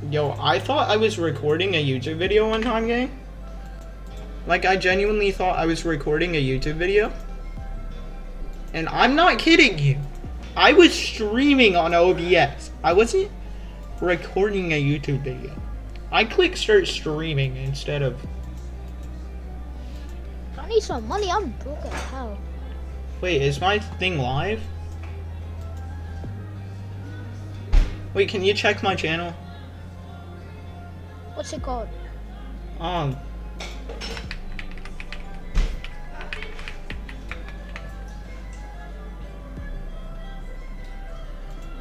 Yo, I thought I was recording a YouTube video one time, gang. Like, I genuinely thought I was recording a YouTube video. And I'm not kidding you. I was streaming on OBS. I wasn't recording a YouTube video. I clicked start streaming instead of... I need some money. I'm broke as hell. Wait, is my thing live? Wait, can you check my channel? What's it called?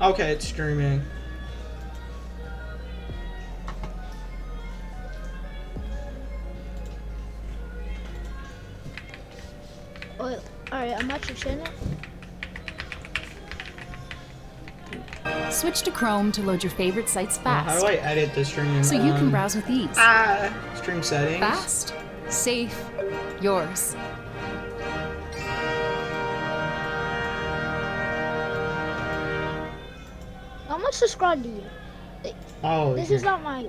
Okay, it's streaming. Oh, alright, I'm at your channel. Switch to Chrome to load your favorite sites fast. How do I edit the stream? So you can browse with ease. Stream settings. Fast, safe, yours. How much subscribe do you? Oh, this is not my...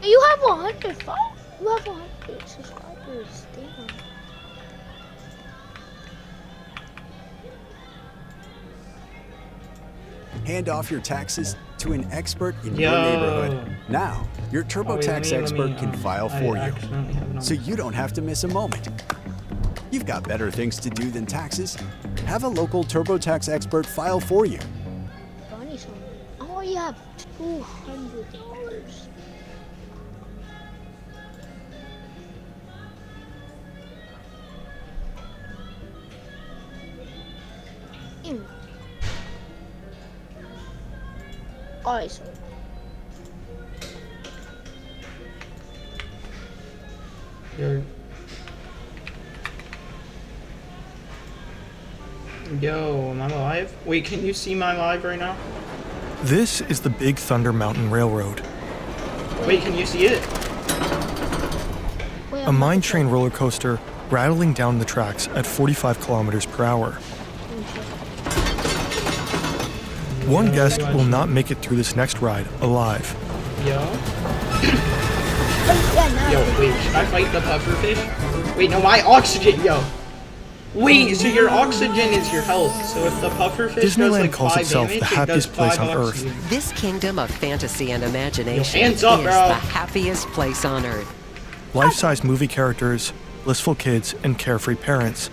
You have 105? You have 100 subscribers. Damn. Hand off your taxes to an expert in your neighborhood. Now, your TurboTax expert can file for you, so you don't have to miss a moment. You've got better things to do than taxes. Have a local TurboTax expert file for you. Funny something. I only have $200. Alright, so Yo, am I live? Wait, can you see my live right now? This is the Big Thunder Mountain Railroad. Wait, can you see it? A mine train roller coaster rattling down the tracks at 45 kilometers per hour. One guest will not make it through this next ride alive. Yo. Yo, wait, should I fight the pufferfish? Wait, no, my oxygen, yo. Wait, so your oxygen is your health. So if the pufferfish does Disneyland like calls 5 itself damage, the it does happiest place 5 on Earth. oxygen. This kingdom of fantasy and imagination Yo, hands up, is bro. the happiest place on Earth. Life-size movie characters, blissful kids, and carefree parents.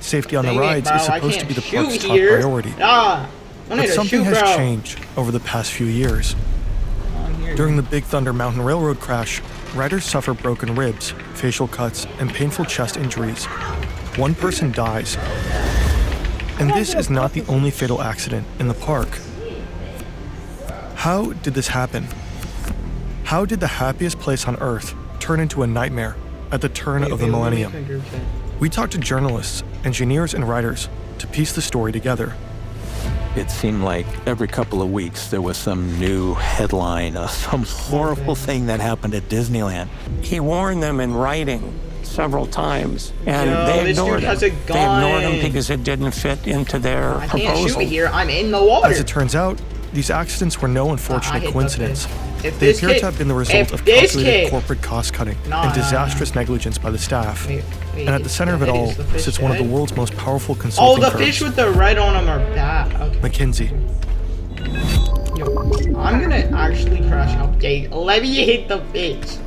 Safety on the Dang it, rides bro, is I supposed to can't be the park's shoot top here. priority. Ah, I need But to something shoot, has bro. changed over the past few years. During the Big Thunder Mountain Railroad crash, riders suffer broken ribs, facial cuts, and painful chest injuries. One person dies. And this is not the only fatal accident in the park. How did this happen? How did the happiest place on Earth turn into a nightmare at the turn of the millennium? We talked to journalists, engineers, and writers to piece the story together. It seemed like every couple of weeks there was some new headline of some horrible thing that happened at Disneyland. He warned them in writing several times, and Yo, they this dude ignored has him. a They ignored him gun. because it didn't fit into their I can't proposal. shoot here. I'm in the water. As it turns out, these accidents were no I unfortunate hit the coincidence. fish. If They this appear kid- to have been the result if of this calculated kid- corporate cost-cutting Nah, and nah, disastrous negligence by the staff. Wait, And at the center of it all is the fish sits one of the dead? world's most powerful Oh, consulting the firms, fish with the red on them are bad. Okay. McKinsey. Yo, I'm gonna actually crash out. Okay, let me hit the fish.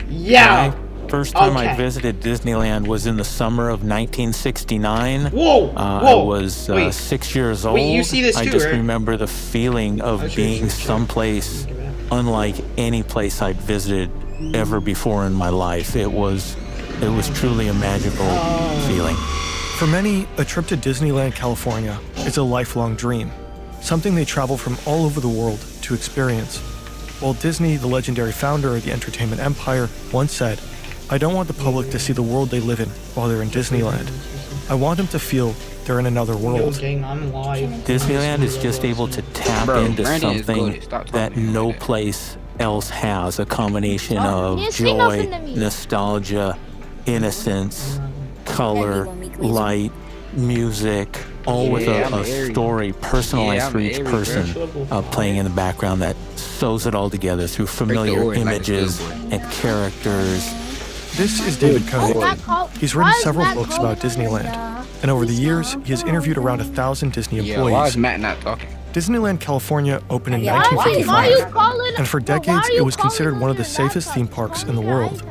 Yeah. First time I Okay. visited Disneyland was in the summer of 1969. Whoa. I Whoa. was Wait. 6 years old. Wait, you see this I too, just right? remember the feeling of Oh, sure, being sure, sure. someplace unlike any place I'd visited ever before in my life. It was truly a magical feeling. For many, a trip to Disneyland, California is a lifelong dream, something they travel from all over the world to experience. Walt Disney, the legendary founder of the entertainment empire, once said, "I don't want the public to see the world they live in while they're in Disneyland. I want them to feel they're in another Yo, world." gang, I'm live. Disneyland is just able to tap into Randy is something good. Stop that talking to no him. place else has. A combination Oh, of you didn't say joy, nothing to me. nostalgia, innocence, color, light, music, all with I'm a Aries. story personalized Yeah, I'm for each Aries, person, playing in the background that sews it all together through familiar Orange like a images schoolboy. and characters. This is David Why is Koenig. Matt call- He's why written is several Matt books calling about him Disneyland, that? and over the years, he has interviewed around 1,000 Disney Yeah, why employees. is Matt not talking? Disneyland California opened in Why are you 1955, calling? and for Why are decades, you it was calling considered one of the him that? safest theme parks in the world.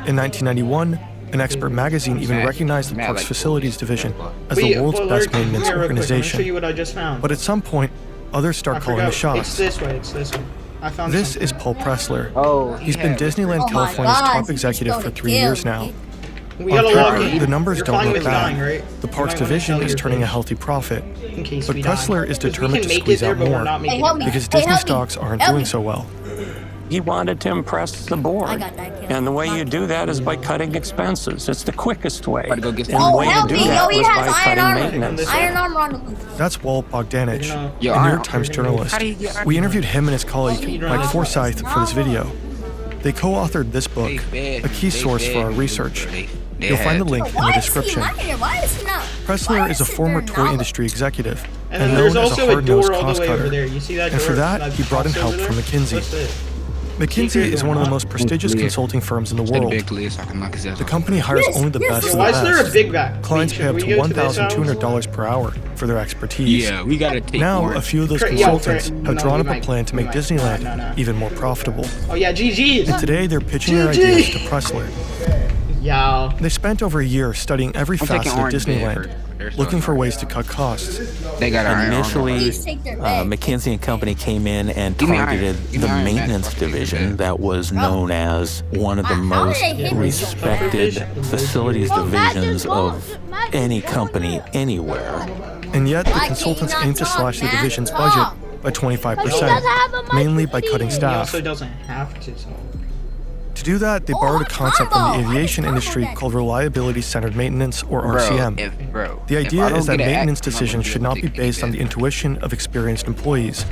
In 1991, an expert magazine even recognized the park's facilities division as the world's best maintenance Let me show organization. you what I just found. But at some point, others I start calling the forgot. It's shots. this way. It's this way. I found This something. is Paul Pressler. Oh, He's been Disneyland California's top executive for 3 years now. We On gotta log paper, in. the numbers Your don't time look is bad. dying, right? The You park's might wanna division tell is your turning a page healthy profit. in case But we die. Pressler is 'Cause we determined can to make it squeeze there, out but we're more not making help it me. there. because Hey, Disney help me. stocks aren't Help doing me. so well. He wanted to impress the board. I got that, Kim. And the way you do that is by cutting expenses. It's the quickest way. Gotta go get And the some- way to do that was by cutting maintenance. Iron armor on the roof. That's Walt Bogdanich, Yo, a New I- York Times journalist. How do you get- We interviewed him and his colleague, Mike Forsyth, for this video. They co-authored this book, a key source for our research. You'll find the link in the description. Why is he not? Pressler is a former toy industry executive And and then there's known as a also a hard-nosed door all cost the way over cutter. there. You see that And door? for that, he brought in box help over from there? McKinsey. What's it? McKinsey is one of the most prestigious Yeah. consulting firms in the Say the world. big list, I can knock his ass The off. company hires only the best Yo, of why the is there a best. big back? Clients Wait, pay up should to we go this house? $1,200 per hour for their expertise. Yeah, we gotta take Now, more. a few of those Yo, consultants Craig, have no, drawn we up a might- plan to we make might. Disneyland No. even more profitable. Oh yeah, GG's. Today, they're pitching their GG. ideas to Pressler. Yeah. They spent over a year studying every I'm taking facet of orange bed Disneyland, for their looking for stuff. ways to cut costs. They got our Initially, Please take their bed. McKinsey and Company came in and Give me iron. targeted Give the me iron, maintenance Matt. division that was known as one of the How most did they hit me? respected facilities Well, Matt divisions just of goes- Matt just any goes company there. anywhere. And yet, the Why can't consultants you not aim to talk, slash the man? division's Talk. budget by But he 25%, doesn't have a mainly by cutting microphone. He staff. also doesn't have to. So. To do that, they Oh, borrowed a concept from the combo. aviation I like industry combo called reliability-centered maintenance, or Bro, RCM. bro, The if idea I don't is that get an maintenance act, I'm decisions gonna should not be take based on it. the intuition of experienced employees,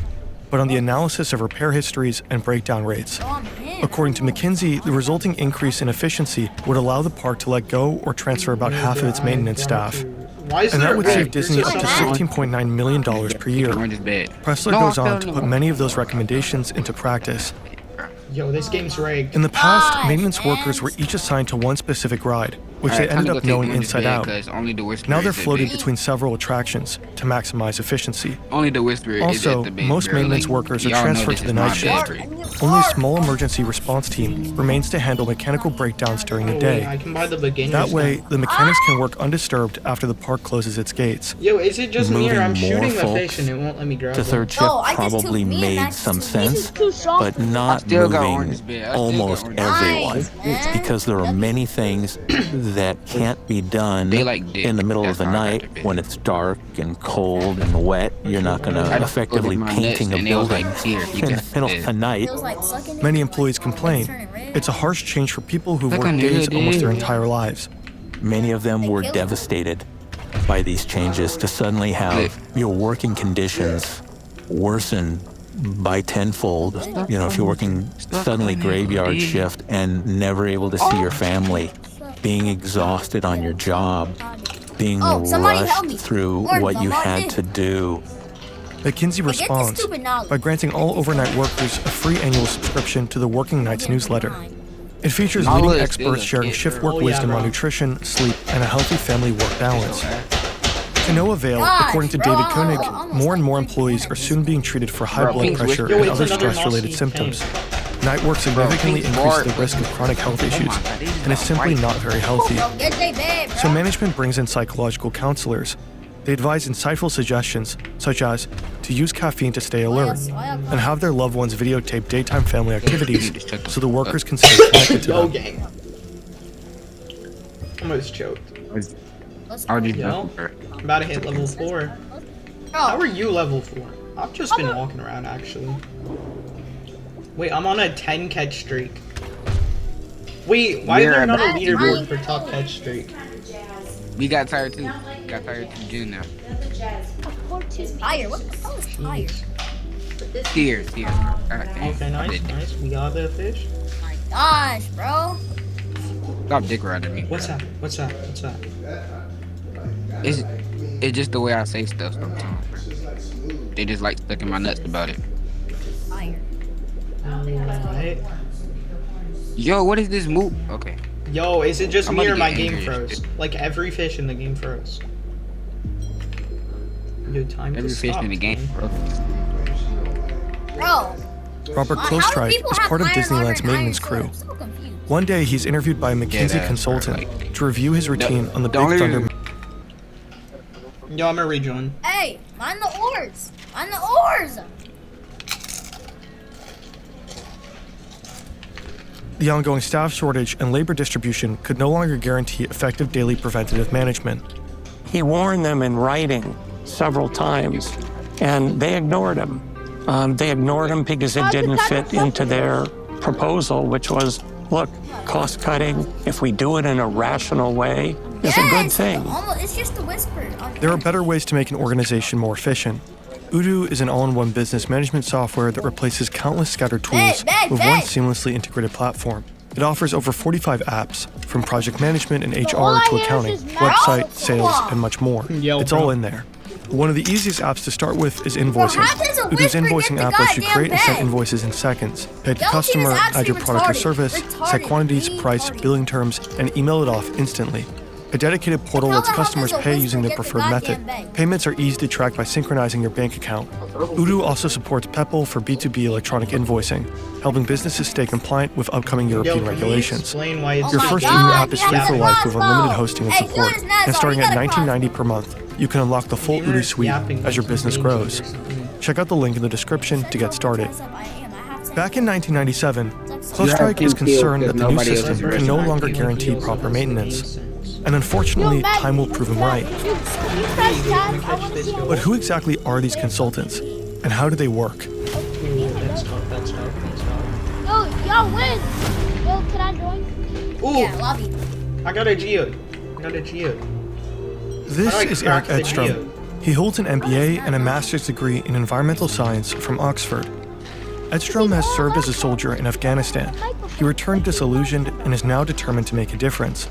but on the analysis of repair histories and breakdown rates. On him. According to McKinsey, the resulting increase in efficiency would allow the park to let go or transfer about half of its maintenance staff. Why is And there that would a save bed? Disney There's up to just a- $16.9 million per year. Orange is bad. Pressler No, goes I on feel to put no. many of those recommendations into practice. Yo, this game's rigged. In the past, Gosh, maintenance man. workers were each assigned to one specific ride, which Alright, they time to ended go up take knowing orange inside bed, out. 'cause only the whisperer Now is they're at the floated base. between several attractions to maximize efficiency. Only the whisperer is Also, at the base, most bro. maintenance Like, workers are y'all know transferred this to the is night my shift. bed. Only a small emergency response team remains to handle mechanical breakdowns during the Oh, wait, I day. can buy the beginner's That way, now. the mechanics can work undisturbed after the park closes its gates. Yo, is it just me or Moving I'm more shooting the folks fish and it won't let me grab To them? third shift No, I just took probably me and made Max some to- sense, This is too soft. but not still got moving orange bed. I still got almost orange everyone, Nice, man. because there are many things that can't be done They like dick. in the middle of the That's how I night got the when bed. it's dark and cold and wet. You're not going I to just effectively looked at my painting nuts a and it was building like, here, you in the got middle of this. the night. Feels like sucking it. Many employees complain. It's a harsh change for people who've Look worked on days it, almost their dude. entire lives. Many of them were devastated by these changes to suddenly have your working conditions worsen by tenfold. You know, if you're working suddenly graveyard shift and never able to see your family, being exhausted on your job, being Oh, somebody help me. rushed through Lord, what you Lord, had Lord. to do. McKinsey this responds stupid knowledge. by granting all overnight workers a free annual subscription to the Working Nights newsletter. It features My leading list experts is sharing it, shift bro. work Oh, yeah, wisdom on bro. nutrition, sleep, and a healthy family-work balance. To no avail, Gosh, according to bro, David Koenig, almost more and like more 30 employees are soon being treated for high Bro, blood Pink's pressure Whisper- and Yo, it's other another stress-related mossy symptoms. tank. Night work significantly Pink's increases the Bart risk of was- chronic health Oh issues, my God, these and is are simply white. not very healthy. Bro, get they bed, bro. So management brings in psychological counselors. They advise insightful suggestions, such as to use caffeine to stay alert, and have their loved ones videotape daytime family activities so the workers can stay connected to Yo, them. gang. Almost choked. Let's How go. did you Yo, I'm about to hit level 4. How are you level 4? I've just been walking around, actually. Wait, I'm on a 10 catch streak. Wait, why is You're there not a about- leaderboard for top catch streak? We got tired too. Got tired too, June now. Tire. What the hell is tire? Tears. God damn. Okay, nice, nice. We got the fish. My gosh, bro. Stop dick riding me. What's that? What's that? What's that? It's It's just the way I say stuff sometimes. They just like stuck in my nuts about it. Alright. Yo, what is this move? Okay. Yo, is it just I'm me about or to my get game angry. froze? Like every fish in the game froze. Yo, time Every to fish stop, in the game, man. bro. Bro, Robert Klostreich is part of Disneyland's maintenance crew. One day, he's interviewed by a McKinsey that's consultant right. to review his routine on the Big don't Thunder. even- Yo, I'm gonna rejoin. hey, mind the oars. Mind the oars. The ongoing staff shortage and labor distribution could no longer guarantee effective daily preventative management. He warned them in writing several times, and they ignored him. They ignored him because it didn't fit into their proposal, which was, look, cost cutting, if we do it in a rational way, is a good thing. It's just a whisper. There are better ways to make an organization more efficient. Odoo is an all-in-one business management software that replaces countless scattered tools with one seamlessly integrated platform. It offers over 45 apps, from project management and HR to accounting, website, sales, and much more. It's all in there. One of the easiest apps to start with is invoicing. Odoo's invoicing app lets you create and send invoices in seconds. Pay the customer, add your product or service, set quantities, price, billing terms, and email it off instantly. A dedicated portal lets customers pay using their preferred method. Payments are easy to track by synchronizing your bank account. Odoo also supports PEPL for B2B electronic invoicing, helping businesses stay compliant with upcoming European regulations. Explain why it's Your first Odoo app is free for life with unlimited hosting and support, and starting at $19.90 per month, you can unlock the full Odoo suite as your business grows. Check out the link in the description to get started. Back in 1997, Klostreich is concerned that the new system can no longer guarantee proper maintenance. And unfortunately, time will prove him right. But who exactly are these consultants, and how do they work? That's tough. Yo, y'all win. Yo, can I join? Ooh, Yeah, lobby. I got a geode. This I is Eric cracked the Edstrom. geode. He holds an MBA and a master's degree in environmental science from Oxford. Edstrom has served as a soldier in Afghanistan. He returned disillusioned and is now determined to make a difference.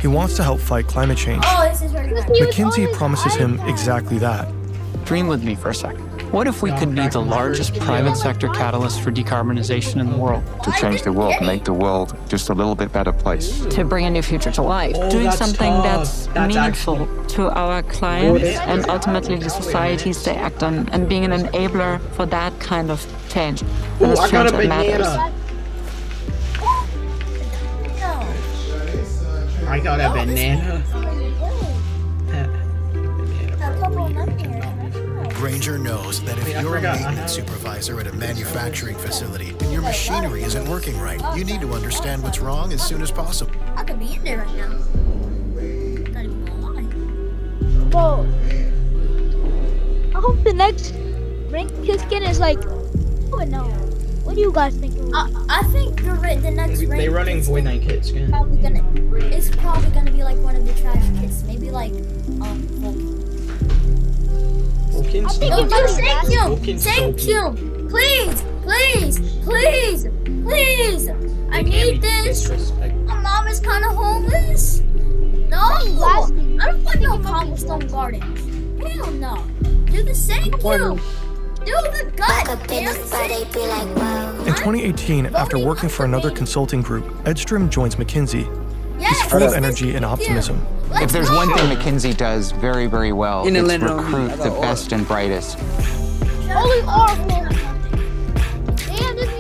He wants to help fight climate change. Oh, this is very good. McKinsey promises him exactly that. Dream with me for a second. What if we could be the largest private sector catalyst for decarbonization in the world? To change the world, make the world just a little bit better place. To bring a new future to life. Oh, Doing that's something tough. that's meaningful to our clients and ultimately the societies they act on, and being an enabler for that kind of change. And this I got change a that matters. banana. I got a banana. Granger knows that if Wait, I you're a forgot, I maintenance have it. supervisor at a manufacturing facility and your machinery isn't working right, you need to understand what's wrong as soon as possible. I could be in there right now. Not even gonna lie. Bro, I hope the next rank skin is like, oh no. What do you guys think? I think the next rank. They running Void Knight kit skin. It's probably gonna be like one of the trash kits. Maybe like Vulcan's No, thank you. Vulcan's Thank so you. Please. I need this. Disrespect. My mom is kind of homeless. No, I don't want no cobblestone gardens. Hell no. Do the thank you. Do the goddamn thing. In 2018, after working for another consulting group, Edstrom joins McKinsey. He's full of energy and optimism. If there's one thing McKinsey does very, very well, it's recruit the best and brightest Holy Oracle.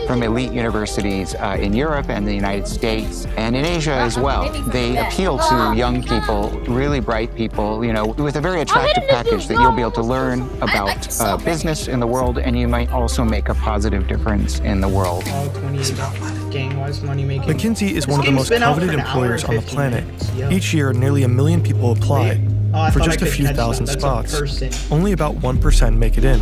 from elite universities in Europe and the United States and in Asia as well. They appeal to young people, really bright people, you know, with a very attractive package that you'll be able to learn about business in the world, and you might also make a positive difference in the world. All 28 gang-wise money making. McKinsey is one of the most Game's been out coveted for an hour employers and on the 15 planet. minutes. Yo. Each year, nearly 1 million people apply. I For thought just I a could few catch thousand that. That's a spots, person. only about 1% make it in.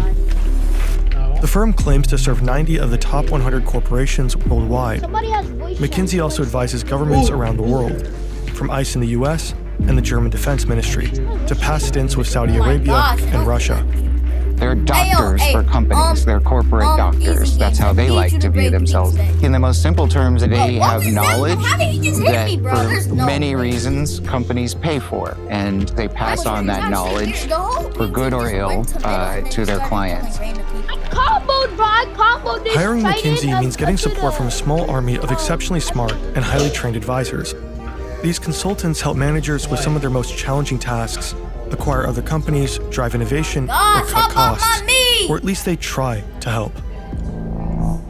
The firm claims to serve 90 of the top 100 corporations worldwide. Somebody has voice McKinsey also advises governments around the world, from ICE in the US and the German Defense Ministry, to past stints with Saudi Arabia and Russia. They're doctors for companies. They're corporate doctors. That's how they like to view themselves. In the most simple terms, they have knowledge that for many reasons companies pay for, and they pass on that knowledge for good or ill to their clients. Hiring McKinsey means getting support from a small army of exceptionally smart and highly trained advisors. These consultants help managers with some of their most challenging tasks, acquire other companies, drive innovation, or cut costs. Or at least they try to help.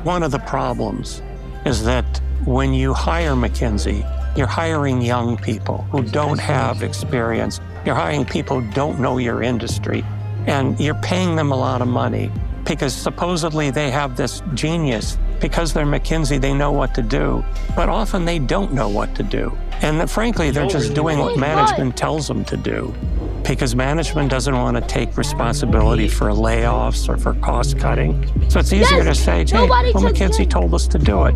One of the problems is that when you hire McKinsey, you're hiring young people who don't have experience. You're hiring people who don't know your industry, and you're paying them a lot of money because supposedly they have this genius. Because they're McKinsey, they know what to do, but often they don't know what to do. And frankly, they're just doing what management tells them to do because management doesn't want to take responsibility for layoffs or for cost cutting. So it's easier to say, hey, well, McKinsey told us to do it.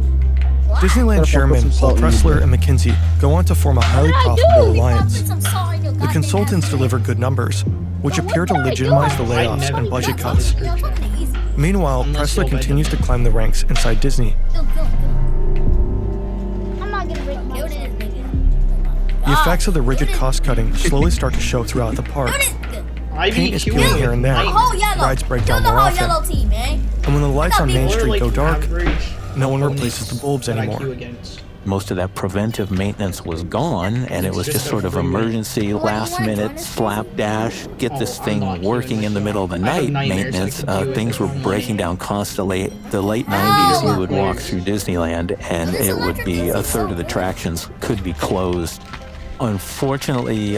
Disneyland chairman Paul Pressler and McKinsey go on to form a highly profitable alliance. The consultants deliver good numbers, which appear to legitimize the layoffs and budget cuts. Meanwhile, Pressler continues to climb the ranks inside Disney. The effects of the rigid cost-cutting slowly start to show throughout the park. Paint is peeling here and there, rides break down more often, and when the lights on Main Street go dark, no one replaces the bulbs anymore. Most of that preventive maintenance was gone, and it was just sort of emergency, last-minute, slapdash, get this thing working in the middle of the night maintenance. Things were breaking down constantly. The late 90s, you would walk through Disneyland, and it would be a third of the attractions could be closed. Unfortunately,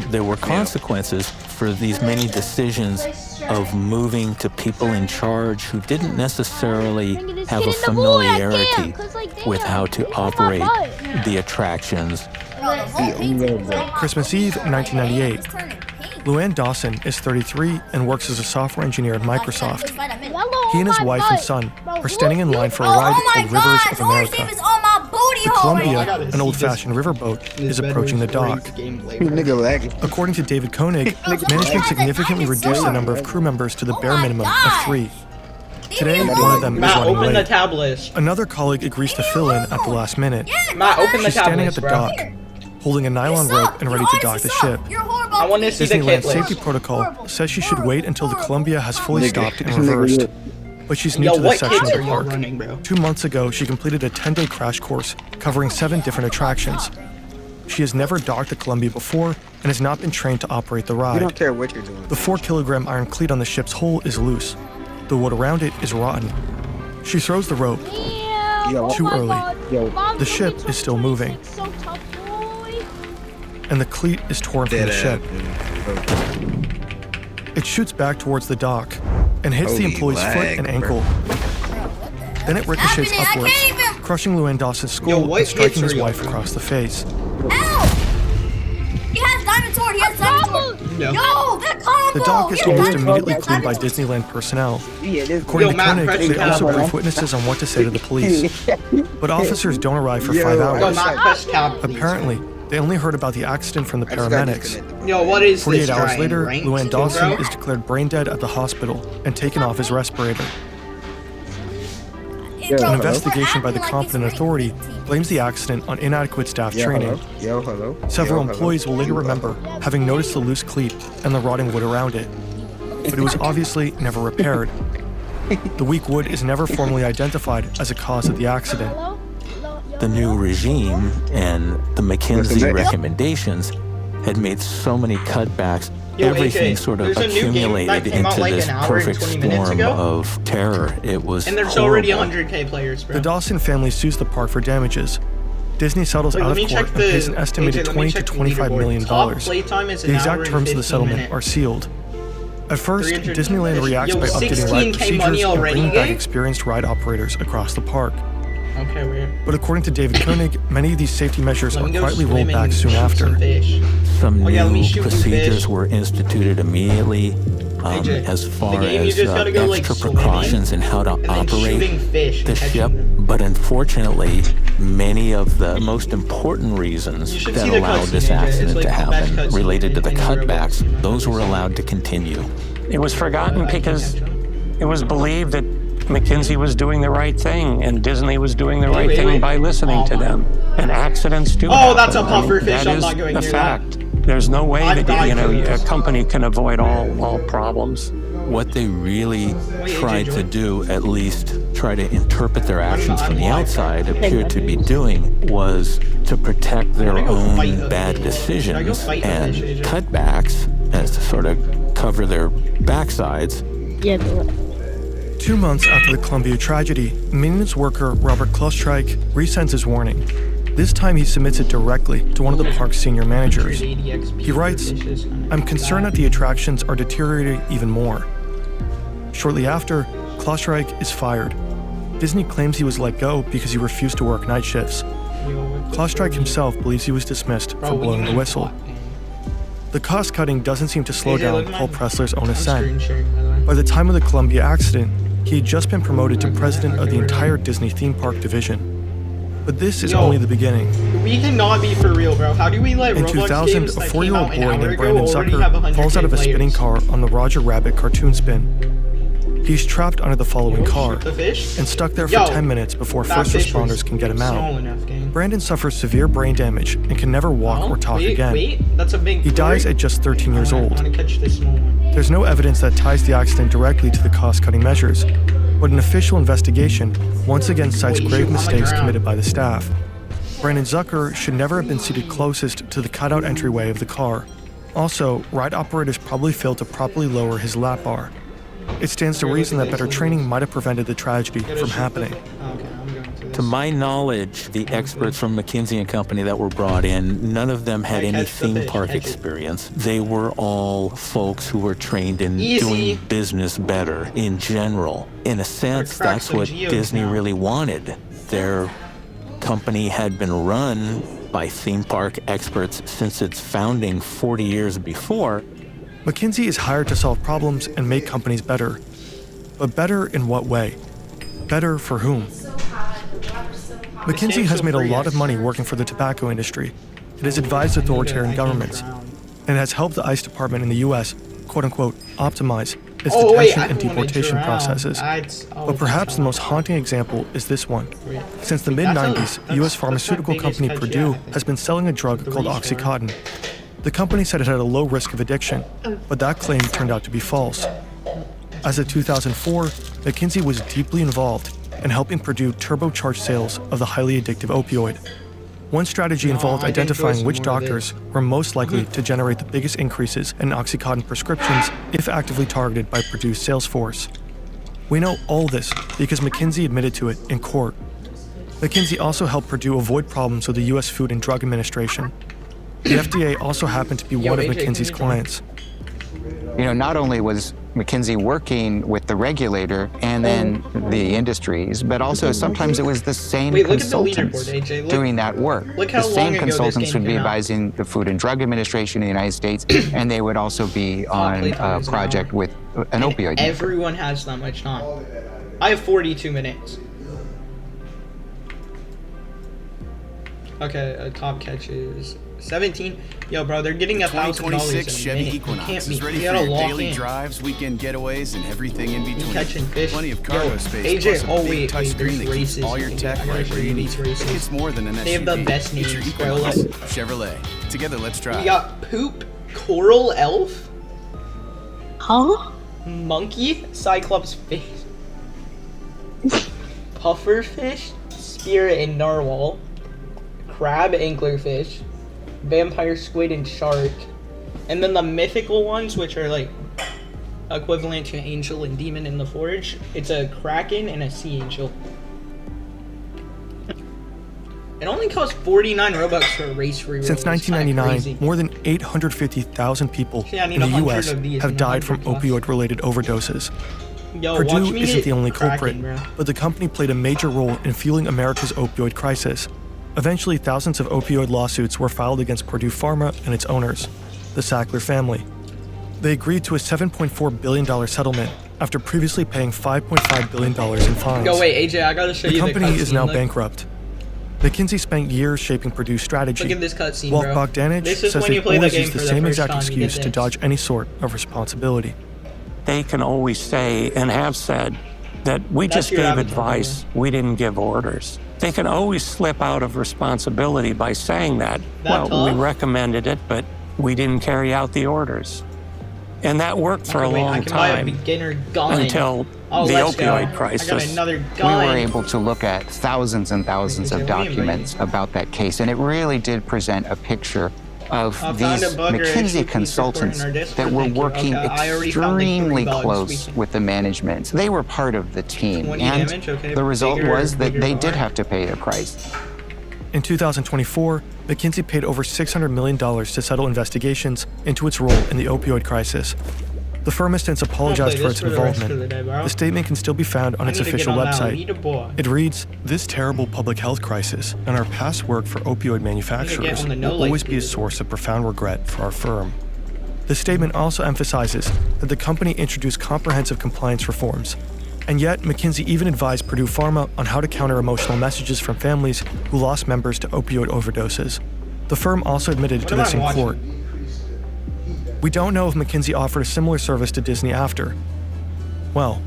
there were consequences for these many decisions of moving to people in charge who didn't necessarily have a familiarity with how to operate the attractions. Christmas Eve, 1998. Luann Dawson is 33 and works as a software engineer at Microsoft. He and his wife and son are standing in line for a ride called Rivers of America. The Columbia, an old-fashioned riverboat, is approaching the dock. According to David Koenig, management significantly reduced the number of crew members to the bare minimum of 3. Today, one of them is running late. The tab list. Another colleague agrees to fill in at the last minute. Matt, open the She's tab standing list, at the bro. dock, holding a nylon rope and ready to dock the ship. I want to see the Disneyland kit list. safety protocol says she should wait until the Columbia has fully stopped and reversed. But she's new to this section of the park. 2 months ago, she completed a 10-day crash course covering 7 different attractions. She has never docked the Columbia before and has not been trained to operate the ride. You don't care what you're doing. The 4-kilogram iron cleat on the ship's hull is loose. The wood around it is rotten. She throws the rope. Too early. The ship is still moving. And the cleat is torn from the ship. It shoots back towards the dock and hits the employee's foot and ankle. Then it ricochets upwards, crushing Luann Dawson's skull and striking his wife across the face. He has diamond sword. He has diamond sword. No. Yo, that combo. The dock is almost immediately cleaned by Disneyland personnel. According to Koenig, they also brief witnesses on what to say to the police. But officers don't arrive for 5 hours. Apparently, they only heard about the accident from the paramedics. Yo, what is 48 this hours trying? later, Ranked, Luann Dawson bro? is declared brain dead at the hospital and taken off his respirator. An investigation by the competent authority blames the accident on inadequate staff training. Several employees will later remember having noticed the loose cleat and the rotting wood around it, but it was obviously never repaired. The weak wood is never formally identified as a cause of the accident. The new regime and the McKinsey recommendations had made so many cutbacks. Yo, Everything AJ, sort of there's a new game that accumulated came out into like this an hour and perfect 20 minutes storm ago. of terror. It was And there's horrible. already 100K players, bro. The Dawson family sues the park for damages. Disney settles Wait, out let of me court check and pays an the- estimated AJ, let me $20 to check the $25 million. Top playtime is The an hour exact and terms of the 15 settlement minutes. are sealed. At first, 300 Disneyland reacts Yo, by updating 16K ride money procedures and already, bringing back Gabe? experienced ride operators across the park. Okay, weird. But according to David Koenig, many of these safety measures Let are me go quietly swim rolled and back soon shoot after. some fish. Some Oh, yeah, let me new shoot some procedures fish. were instituted immediately AJ, as far the game, you as just gotta go, like, extra swimming precautions and how to and then operate shooting fish the and catching ship. them. But unfortunately, many of the most important reasons You should that see the allowed cutscene, this AJ. It's accident like to the best happen cutscene related to the in Roblox, cutbacks, you know, those were there's- allowed to continue. It was forgotten because it was believed that McKinsey was doing the right thing and Disney was doing the right thing by listening to them. And accidents do happen. that's a puffer fish. That I'm is not going the near fact. There's no way that a company can avoid all problems. What they really tried to do, at least try to interpret their actions from the outside, appeared to be doing was to protect their own bad decisions and cutbacks as to sort of cover their backsides. Yeah. 2 months after the Columbia tragedy, maintenance worker Robert Klostreich resends his warning. This time he submits it directly to one of the park's senior managers. He writes, "I'm concerned that the attractions are deteriorating even more." Shortly after, Klostreich is fired. Disney claims he was let go because he refused to work night shifts. Klostreich himself believes he was dismissed for blowing the whistle. The cost cutting doesn't seem to slow down Paul Pressler's own ascent. By the time of the Columbia accident, he had just been promoted to president of the entire Disney theme park division. But this is only the beginning. We cannot be for real, bro. How do we let In Roblox 2000, games a that 4-year-old came out boy an hour named ago Brandon already have Zucker 100K falls out of a spinning players? car on the Roger Rabbit cartoon spin. He's trapped under the following car The fish? and stuck there for 10 minutes before that first fish was responders can get him small out. enough, gang. Brandon suffers severe brain damage and can never walk or talk again. That's a big He dies at just 13 years I old. want to catch this small one. There's no evidence that ties the accident directly to the cost-cutting measures, but an official investigation once again cites grave mistakes committed by the staff. Brandon Zucker should never have been seated closest to the cutout entryway of the car. Also, ride operators probably failed to properly lower his lap bar. It stands to reason that better training might have prevented the tragedy from happening. To my knowledge, the experts from McKinsey & Company that were brought in, none of them had any theme park experience. They were all folks who were trained in doing business better in general. In a sense, that's what Disney really wanted. Their company had been run by theme park experts since its founding 40 years before. McKinsey is hired to solve problems and make companies better. But better in what way? Better for whom? McKinsey has made a lot of money working for the tobacco industry. It has advised authoritarian governments, and has helped the ICE department in the US, quote-unquote, optimize its detention and deportation processes. But perhaps the most haunting example is this one. Since the mid-90s, US pharmaceutical company Purdue has been selling a drug called Oxycontin. The company said it had a low risk of addiction, but that claim turned out to be false. As of 2004, McKinsey was deeply involved in helping Purdue turbocharge sales of the highly addictive opioid. One strategy involved identifying which doctors were most likely to generate the biggest increases in Oxycontin prescriptions if actively targeted by Purdue's sales force. We know all this because McKinsey admitted to it in court. McKinsey also helped Purdue avoid problems with the US Food and Drug Administration. The FDA also happened to be one of McKinsey's clients. You know, not only was McKinsey working with the regulator and then the industries, but also sometimes it was the same consultants doing that work. The same consultants would be advising the Food and Drug Administration in the United States, and they would also be on a project with an opioid. Everyone has that much time. I have 42 minutes. Okay, top catches 17. Yo, bro, they're getting $1,000 Chevy Equinox is ready for your daily drives, weekend getaways, and everything in between. Catching fish. Plenty of cargo space. AJ, plus a big touchscreen that races. keeps all your tech right where you need it. It's more than an SUV. They have the best names. It's your Equinox Chevrolet. Together, let's drive. We got Poop, Coral Elf. Huh? Monkey, Cyclops Fish. Puffer Fish, Spirit and Narwhal. Crab, Anglerfish. Vampire Squid and Shark. And then the mythical ones, which are like equivalent to Angel and Demon in the Forge. It's a Kraken and a Sea Angel. It only costs 49 Robux for a race reroll. Since 1999, more than 850,000 people in the US have died from opioid-related overdoses. Purdue isn't the only culprit, but the company played a major role in fueling America's opioid crisis. Eventually, thousands of opioid lawsuits were filed against Purdue Pharma and its owners, the Sackler family. They agreed to a $7.4 billion settlement after previously paying $5.5 billion in fines. Yo, wait, AJ, I gotta show you the company is now look. bankrupt. McKinsey spent years shaping Purdue's strategy. Look at this cutscene, Walt bro. Bogdanich This is says when you they play the always game use the for the same first exact time, you excuse get to this. dodge any sort of responsibility. they can always say and have said that we just gave advice, we didn't give orders. They can always slip out of responsibility by saying that, well, we recommended it, but we didn't carry out the orders. And that worked for a long time until the opioid crisis. We were able to look at thousands and thousands of documents about that case, and it really did present a picture of these McKinsey consultants that were working extremely close with the management. They were part of the team, and the result was that they did have to pay a price. In 2024, McKinsey paid over $600 million to settle investigations into its role in the opioid crisis. The firm has since apologized for its involvement. The statement can still be found on its official website. It reads, "This terrible public health crisis and our past work for opioid manufacturers will always be a source of profound regret for our firm." The statement also emphasizes that the company introduced comprehensive compliance reforms. And yet, McKinsey even advised Purdue Pharma on how to counter emotional messages from families who lost members to opioid overdoses. The firm also admitted to this in court. We don't know if McKinsey offered a similar service to Disney after. Well,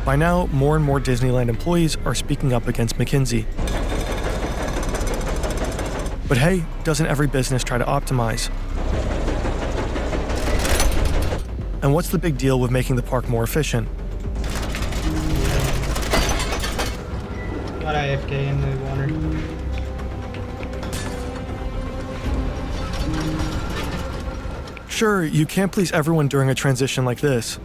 by now, more and more Disneyland employees are speaking up against McKinsey. But hey, doesn't every business try to optimize? And what's the big deal with making the park more efficient? Got AFK in the water. Sure, you can't please everyone during a transition like this.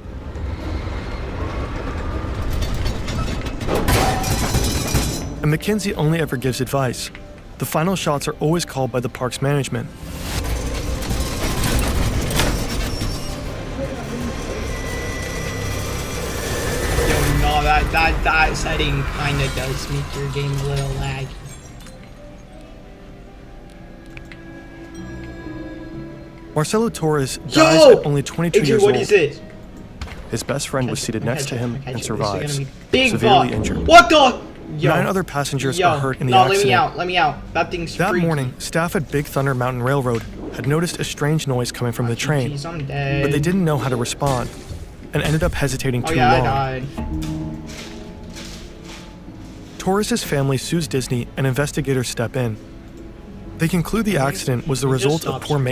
And McKinsey only ever gives advice. The final shots are always called by the park's management. Yo, no, that setting kinda does make your game a little laggy. Marcelo Torres dies at only 22 years old. What is this? His best friend was seated next to him and survives, Big severely fuck. injured. What the? Yo. 9 other passengers are hurt in the accident. Let me out. That thing's That freaky. morning, staff at Big Thunder Mountain Railroad had noticed a strange noise coming from the train, Jeez, I'm dead. but they didn't know how to respond, and ended up hesitating too I long. died. Torres' family sues Disney, and investigators step in. They conclude the accident was the result of poor maintenance